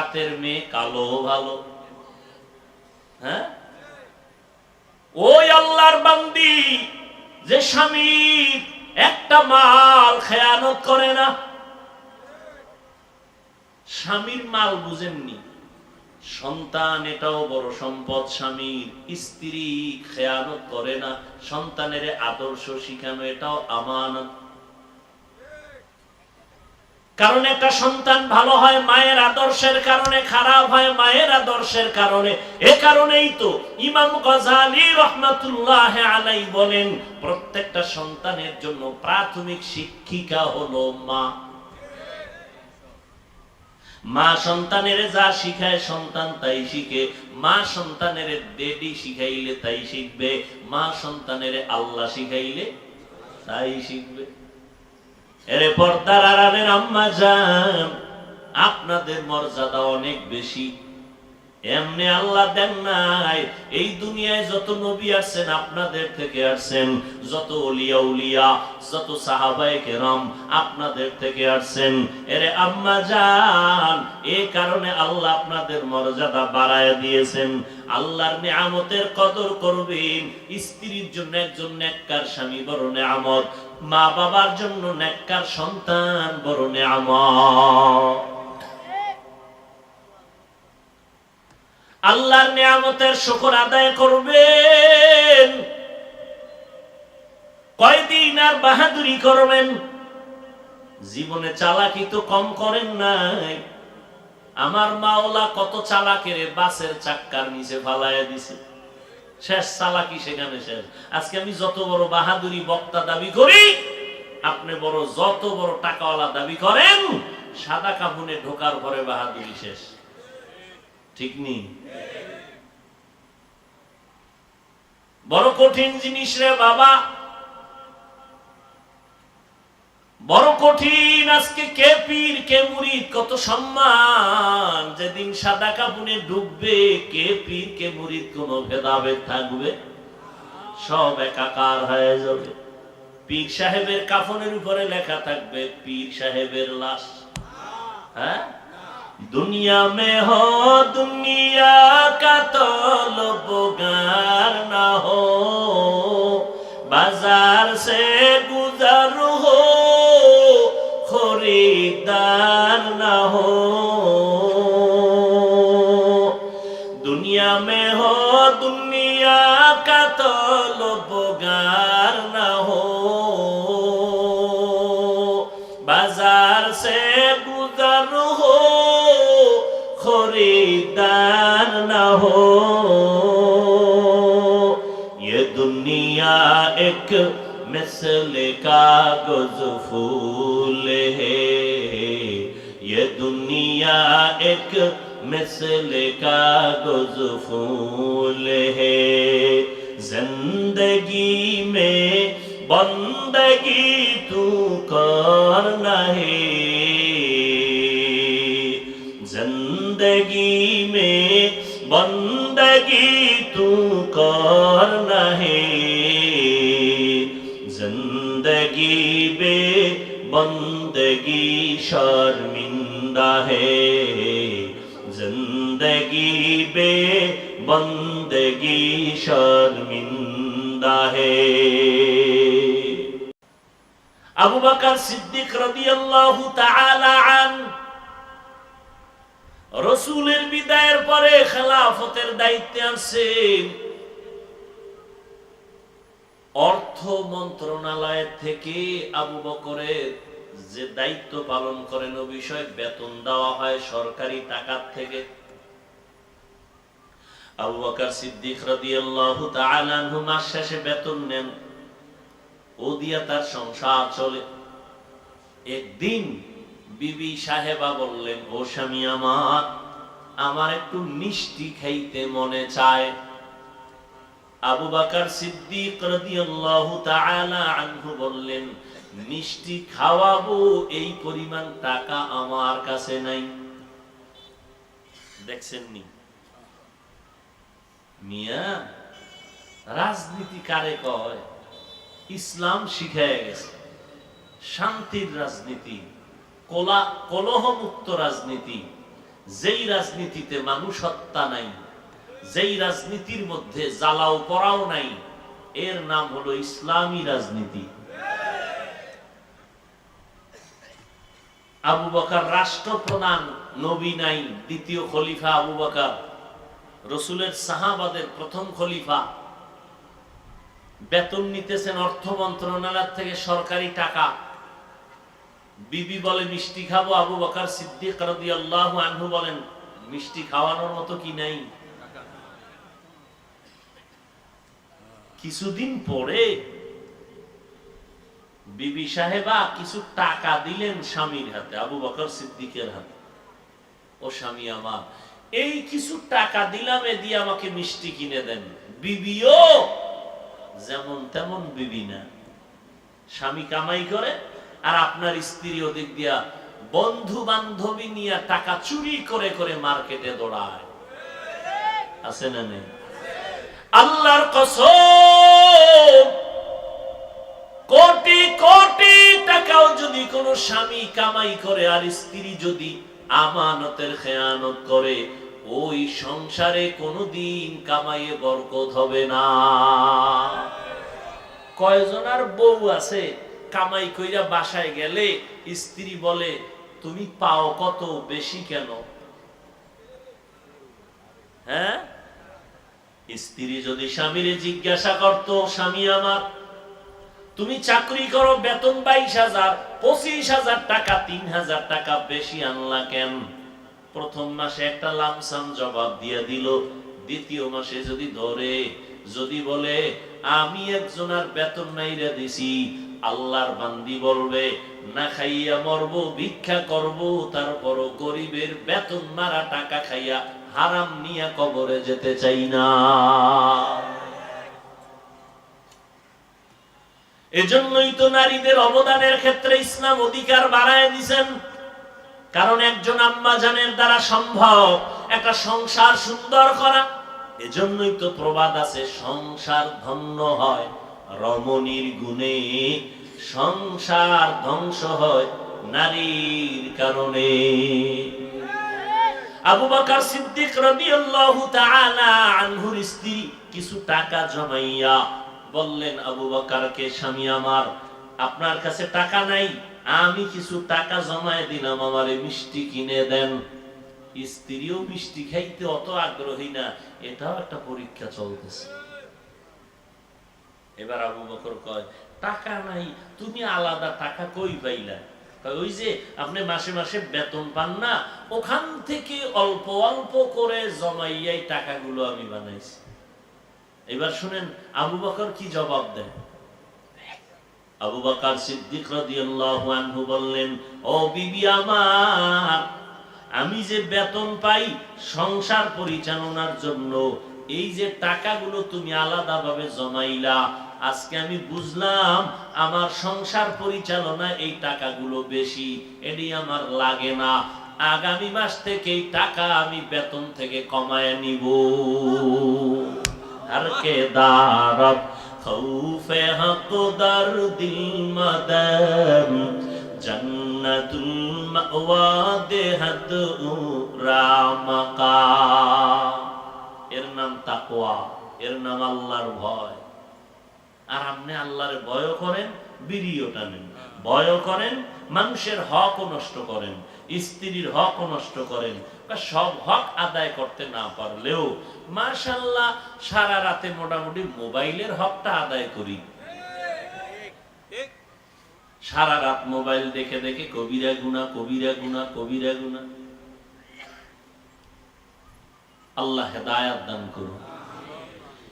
সাতের মেয়ে কালো ভালো। হ্যাঁ, ওই আল্লাহর বান্দি যে স্বামীর একটা মাল খেয়ানত করে না, স্বামীর মাল বুঝেননি, সন্তান এটাও বড় সম্পদ স্বামীর। স্ত্রী খেয়ানত করে না, সন্তানের আদর্শ শিখানো এটাও আমানত। কারণ একটা সন্তান ভালো হয় মায়ের আদর্শের কারণে, খারাপ হয় মায়ের আদর্শের কারণে। এ কারণেই তো ইমাম গজালি রহমাতুল্লাহ আলাইহি বলেন, প্রত্যেকটা সন্তানের জন্য প্রাথমিক শিক্ষিকা হলো মা। মা সন্তানের যা শিখায় সন্তান তাই শিখে। মা সন্তানের দেডি শিখাইলে তাই শিখবে, মা সন্তানের আল্লাহ শিখাইলে তাই শিখবে। এরে পর্দার আড়ালের আম্মা জান, আপনাদের মর্যাদা অনেক বেশি। এমনি আল্লাহ দেন নাই। এই দুনিয়ায় যত নবী আসছেন আপনাদের থেকে আসছেন, যত ওলিয়া উলিয়া, যত সাহাবায়ে কেরাম আপনাদের থেকে আসছেন। এরে আম্মা জান, এই কারণে আল্লাহ আপনাদের মর্যাদা বাড়ায় দিয়েছেন। আল্লাহর নিয়ামতের কদর করবেন। স্ত্রীর জন্য একজন নেককার স্বামী বড় নিয়ামত, মা বাবার জন্য নেককার সন্তান বড় নিয়ামত। আল্লাহর নিয়ামতের শুকর আদায় করবেন। কয়দিন আর বাহাদুরি করবেন? জীবনে চালাকি তো কম করেন নাই। আমার মাওলা কত চালাকের বাসের চাক্কার নিচে ফালাইয়া দিছে, শেষ চালাকি সেখানে শেষ। আজকে আমি যত বড় বাহাদুরি বক্তা দাবি করি, আপনি বড় যত বড় টাকাওয়ালা দাবি করেন, সাদা কাফনে ঢোকার পরে বাহাদুরি শেষ। ঠিক নেই? বড় কঠিন জিনিস রে বাবা, বড় কঠিন। আজকে কে পীর কে মুরিদ কত সম্মান, যেদিন সাদা কাফনে ঢুকবে কে পীর কে মুরিদ কোন ভেদাভেদ থাকবে? সব একাকার হয়ে যাবে। পীর সাহেবের কাফনের উপরে লেখা থাকবে পীর সাহেবের লাশ। হ্যাঁ, दुनिया में हो दुनिया का तलबगार ना हो, बाजार से गुजर हो खरीदार ना हो। दुनिया में हो दुनिया का तलबगार ना हो, बाजार से गुजर हो खरीदार न हो। ये दुनिया एक मिसल कागज फूल है, ये दुनिया एक मिसल कागज फूल है। जिंदगी में बंदगी तू करना है, जिंदगी में बंदगी तू करना है, जिंदगी बे बंदगी शर्मिंदा है, जिंदगी बे बंदगी शर्मिंदा है। আবু বকর সিদ্দিক রাদিয়াল্লাহু তাআলা আনহু রাসূলের বিদায়ের পরে খেলাফতের দায়িত্বে আছেন। অর্থ মন্ত্রণালয় থেকে আবু বকরের যে দায়িত্ব পালন করেন ও বিষয়ে বেতন দেওয়া হয় সরকারি টাকা থেকে। আবু বকর সিদ্দিক রাদিয়াল্লাহু তাআলা আনহু মাস শেষে বেতন নেন, ও দিয়া তার সংসার চলে। একদিন বিবি সাহেবা বললেন, ও স্বামী আমার, আমার একটু মিষ্টি খাইতে মনে চায়। আবু বকর সিদ্দিক রাদিয়াল্লাহু তাআলা আনহু বললেন, মিষ্টি খাওয়াবো এই পরিমাণ টাকা আমার কাছে নাই। দেখছেন নি মিয়া, রাজনীতি কারে কয়? ইসলাম শিখায় গেছে শান্তির রাজনীতি, কলহ মুক্ত রাজনীতি, যেই রাজনীতিতে মানুষ হত্যা নাই, যেই রাজনীতির মধ্যে জ্বালাও পড়াও নাই, এর নাম হলো ইসলামী রাজনীতি। আবু বকর রাষ্ট্রপ্রধান, নবী নাই, দ্বিতীয় খলিফা আবু বকর, রসুলের সাহাবাদের প্রথম খলিফা। বেতন নিতেছেন অর্থ মন্ত্রণালয় থেকে সরকারি টাকা। বিবি বলে মিষ্টি খাবো, আবু বকর সিদ্দিক রাদিয়াল্লাহু আনহু বলেন মিষ্টি খাওয়ানোর মতো কি নাই। কিছুদিন পরে বিবি সাহেবা কিছু টাকা দিলেন স্বামীর হাতে, আবু বকর সিদ্দিকের হাতে। ও স্বামী আমার, এই কিছু টাকা দিলাম, এ দিয়ে আমাকে মিষ্টি কিনে দেন। বিবিও যেমন তেমন বিবি না, স্বামী কামাই করে আর আপনার স্ত্রী ওদিক দিয়া বন্ধু বান্ধবী নিয়ে টাকা চুরি করে করে মার্কেটে দৌড়ায়। আছে না নেই? আল্লাহর কসম, কোটি কোটি টাকাও যদি কোন স্বামী কামাই করে আর স্ত্রী যদি আমানতের খেয়ানত করে, ওই সংসারে কোনদিন কামাইয়ে বরকত হবে না। কয়জনার বউ আছে কামাই কইরা বাসায় গেলে স্ত্রী বলে তুমি পাও কত, বেশি কেন? হ্যাঁ, স্ত্রী যদি স্বামীরে জিজ্ঞাসা করতো, স্বামী আমার তুমি চাকরি করো, বেতন 22,000, 25,000 টাকা, 3,000 টাকা বেশি আনলা কেন? প্রথম মাসে একটা লামসাম জবাব দিয়ে দিল। দ্বিতীয় মাসে যদি ধরে, যদি বলে আমি একজনের বেতন নাইরা দিছি, আল্লাহর বান্দি বলবে না খাইয়া মরবো, ভিক্ষা করব, তারপরও গরিবের বেতন মারা টাকা খাইয়া হারাম নিয়া কবরে যেতে চাই না। এজন্যই তো নারীদের অবদানের ক্ষেত্রে ইসলাম অধিকার বাড়ায় দিয়েছেন। কারণ একজন আম্মা জানের দ্বারা সম্ভব একটা সংসার সুন্দর করা। এজন্যই তো প্রবাদ আছে, সংসার ধন্য হয় রমণীর গুণে, সংসার ধ্বংস হয় নারীর কারণে। আবু বকর সিদ্দিক রাদিয়াল্লাহু তাআলা আনহুর স্ত্রী কিছু টাকা জমাইয়া বললেন আবু বকরকে, স্বামী আমার আপনার কাছে টাকা নাই, আমি কিছু টাকা জমায় দিলাম, আমারে মিষ্টি কিনে দেন। স্ত্রীও মিষ্টি খাইতে অত আগ্রহী না, এটাও একটা পরীক্ষা চলতেছে। এবার আবু বকর কয় টাকা নাই, তুমি আলাদা টাকা কই পাইলা? ওই যে আপনি মাসে মাসে বেতন পান না, ওখান থেকে অল্প অল্প করে জমাইয়াই টাকাগুলো আমি বানাইছি। এবার শুনেন আবু বকর কি জবাব দেন। আবু বকর সিদ্দিক রাদিয়াল্লাহু আনহু বললেন, ও বিবি আমার, আমি যে বেতন পাই সংসার পরিচালনার জন্য, এই যে টাকাগুলো তুমি আলাদাভাবে জমাইলা, আজকে আমি বুঝলাম আমার সংসার পরিচালনা এই টাকাগুলো বেশি, এটি আমার লাগে না। আগামী মাস থেকে এই টাকা আমি বেতন থেকে কমায় নিব। আর কে দারব খৌফে হক দার দিল মদম, জান্নাতুল মাওয়া দেহাত রামকা। এর নাম তাকওয়া, এর নাম আল্লাহর ভয়। আর আপনি আল্লাহর ভয় করেন, বিড়িও টানেন, ভয় করেন, মানুষের হকও নষ্ট করেন, স্ত্রীর হকও নষ্ট করেন। সব হক আদায় করতে না পারলেও মাশাআল্লাহ সারা রাতে মোটামুটি মোবাইলের হকটা আদায় করি। সারা রাত মোবাইল দেখে দেখে কবিরা গুনাহ, কবিরা গুনাহ, কবিরা গুনাহ। আল্লাহ হেদায়েত দান করুন।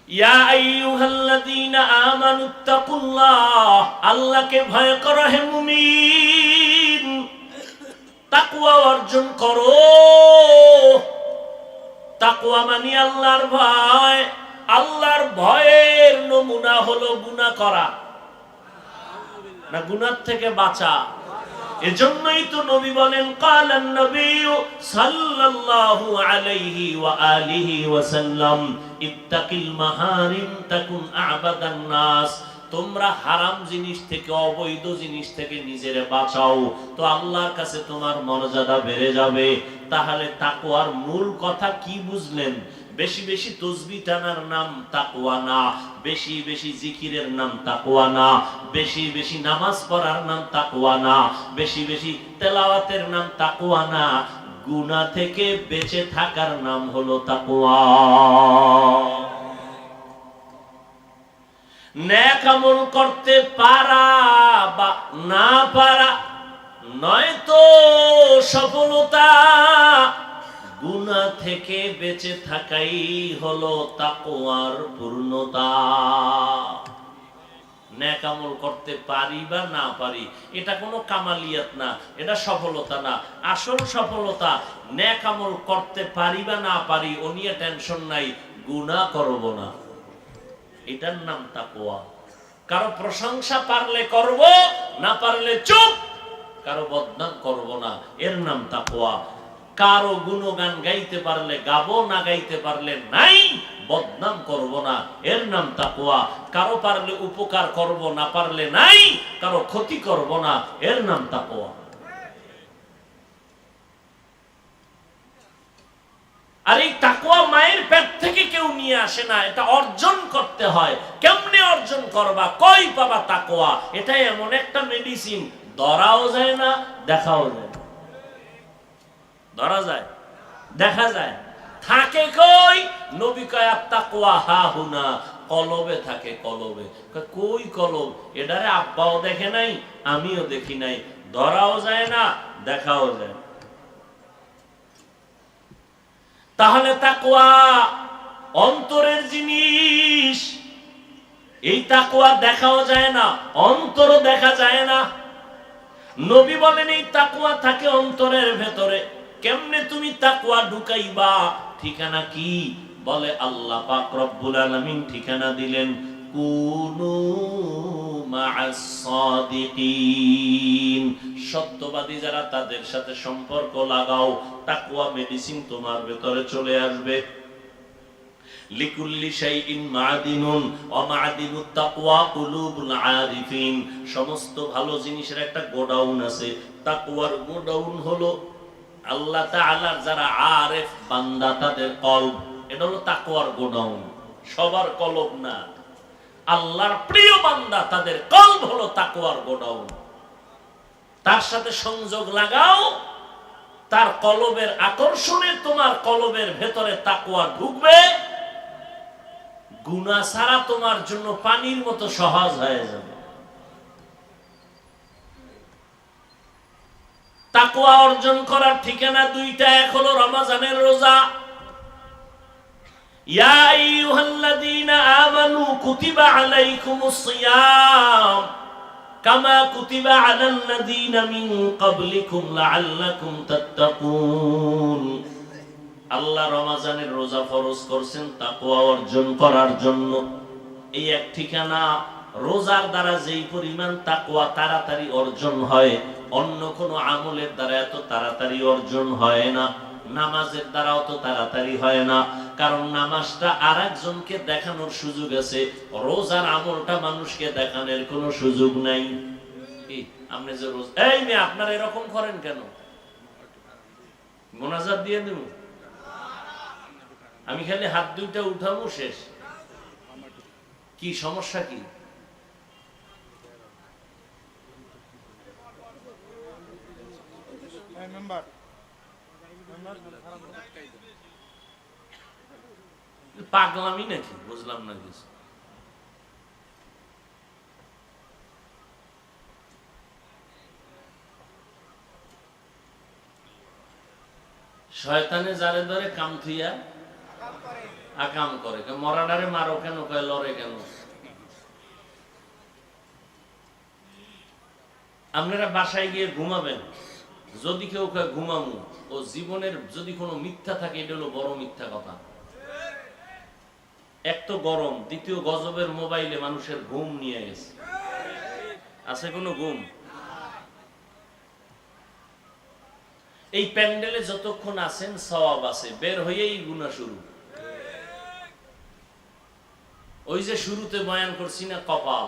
ইয়া আইয়ুহাল্লাযীনা আমানুত্তাকুল্লাহ, আল্লাহকে ভয় করো হে মুমিন, তাকওয়া অর্জন করো। তাকওয়া মানে আল্লাহর ভয়। আল্লাহর ভয়ের নমুনা হলো গুনাহ করা, না গুনাহ থেকে বাঁচা। এজন্যই তো নবী বলেন, কালান নবী সাল্লাল্লাহু আলাইহি ওয়া আলিহি ওয়াসাল্লাম, ইত্তাকিল মাহারিম তাকুন আ'বাদান নাস। তোমরা হারাম জিনিস থেকে, অবৈধ জিনিস থেকে নিজেরে বাঁচাও, তো আল্লাহর কাছে তোমার মর্যাদা বেড়ে যাবে। তাহলে তাকওয়ার মূল কথা কি বুঝলেন? বেশি বেশি তসবিহ টানার নাম তাকওয়া না, বেশি বেশি জিকিরের নাম তাকওয়া না, বেশি বেশি নামাজ পড়ার নাম তাকওয়া না, বেশি বেশি তেলাওয়াতের নাম তাকওয়া না, গুনাহ থেকে বেঁচে থাকার নাম হলো তাকওয়া। নেক আমল করতে পারা বা না পারা নয়তো সফলতা, গুনাহ থেকে বেঁচে থাকাই হলো তাকওয়ার পূর্ণতা। নেক আমল করতে পারি বা না পারি এটা কোনো কামালিয়াত না, এটা সফলতা না। আসল সফলতা নেক আমল করতে পারি বা না পারি ও নিয়ে টেনশন নাই, গুনাহ করব না, এটার নাম তাকওয়া। কারো প্রশংসা পারলে করব, না পারলে চুপ, কারো বদনাম করব না, এর নাম তাকওয়া। কারো গুণগান গাইতে পারলে গাবো, না গাইতে পারলে নাই, বদনাম করব না, এর নাম তাকওয়া। কারো পারলে উপকার করব, না পারলে নাই, কারো ক্ষতি করব না, এর নাম তাকওয়া। আর এই তাকওয়া মায়ের পেট থেকে কেউ নিয়ে আসে না, এটা অর্জন করতে হয়। কেমনে অর্জন করবা, কই পাবা তাকওয়া? এটা এমন একটা মেডিসিন, ধরাও যায় না, দেখাও যায় না। ধরা যায়, দেখা যায়, থাকে কই? নবী কয় আত-তাকওয়া হা হুনা, কলবে থাকে, কলবে। কই কলব? এটারে আব্বাও দেখে নাই, আমিও দেখি নাই, ধরাও যায় না, দেখাও যায়। তাহলে তাকওয়া অন্তরের জিনিস। এই তাকওয়া দেখাও যায় না, অন্তরও দেখা যায় না। নবী বলেন এই তাকওয়া থাকে অন্তরের ভেতরে। কেমনে তুমি তাকওয়া ঢুকাইবা? ঠিকানা কি? বলে আল্লাহ পাক রব্বুল আলামিন ঠিকানা দিলেন, কুনু মা'আস সাদিকিন। সত্যবাদী যারা তাদের সাথে সম্পর্ক লাগাও, তাকওয়া মেডিসিন তোমার ভেতরে চলে আসবে। লিকুল্লি শাইইন মা'দিনুন ওয়া মা'দিনুত তাকওয়া কুলুবুল আরিফিন। সমস্ত ভালো জিনিসের একটা গোডাউন আছে, তাকওয়ার গোডাউন হলো আল্লাহ তাআলার যারা আরেফ বান্দা তাদের কলব। এটা হলো তাকওয়ার গোডাউন। সবার কলব না, আল্লাহর প্রিয় বান্দা তাদের কলব হলো তাকওয়ার গোডাউন। তার সাথে সংযোগ লাগাও, তার কলবের আকর্ষণে তোমার কলবের ভেতরে তাকওয়া ঢুকবে। গুনাহ ছাড়া তোমার জন্য পানির মতো সহজ হয়ে যাবে। তাকওয়া অর্জন করার ঠিকানা দুইটা, এক হলো রমজানের রোজা। ইয়া আইয়ুহাল্লাযীনা আমানু কুতিবা আলাইকুমুস সিয়াম কামা কুতিবা আলাল্লাযীনা মিন ক্বাবলিকুম লাআল্লাকুম তাত্তাকুন। আল্লাহ রমজানের রোজা ফরজ করেছেন তাকওয়া অর্জন করার জন্য। এই এক ঠিকানা। রোজার দ্বারা যেই পরিমাণ তাকওয়া তাড়াতাড়ি অর্জন হয়, অন্য কোনো আমলের দ্বারা এত তাড়াতাড়ি অর্জন হয় না। নামাজের দ্বারাও তো তাড়াতাড়ি হয় না, কারণ নামাজটা আরেকজনকে দেখানোর সুযোগ আছে, রোজার আমলটা মানুষকে দেখানোর কোনো সুযোগ নাই। আপনি যে রোজ এই মেয়ে আপনারা এরকম করেন কেন? মোনাজাত দিয়ে দেব, আমি খালি হাত দুইটা উঠাবো, শেষ। কি সমস্যা? কি পাগলামি নাকি? বুঝলাম না কিছু। শয়তানে যারে ধরে কাম থুইয়া আকাম করে। মরাডারে মারো কেন? কয় লড়ে কেন? আপনারা বাসায় গিয়ে ঘুমাবেন, যদি কেউ কয় ঘুমামু, ও জীবনের যদি কোনো মিথ্যা থাকে এটা হলো বড় মিথ্যা কথা। এক তো গরম, দ্বিতীয় গজবের মোবাইলে মানুষের ঘুম নিয়ে গেছে। আছে কোনো ঘুম? এই প্যান্ডেলে যতক্ষণ আছেন সওয়াব আছে, বের হইয়েই গুনাহ শুরু। ওই যে শুরুতে বয়ান করছি না, কপাল।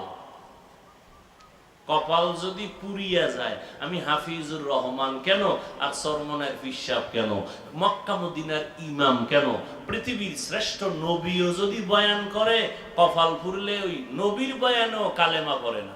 কপাল যদি পুরিয়া যায়, আমি হাফিজুর রহমান কেন, আর সরমনের পিসাব কেন, মক্কা মদিনার ইমাম কেন, পৃথিবীর শ্রেষ্ঠ নবীও যদি বয়ান করে, কপাল পুরলে ওই নবীর বয়ানও কালেমা পড়ে না।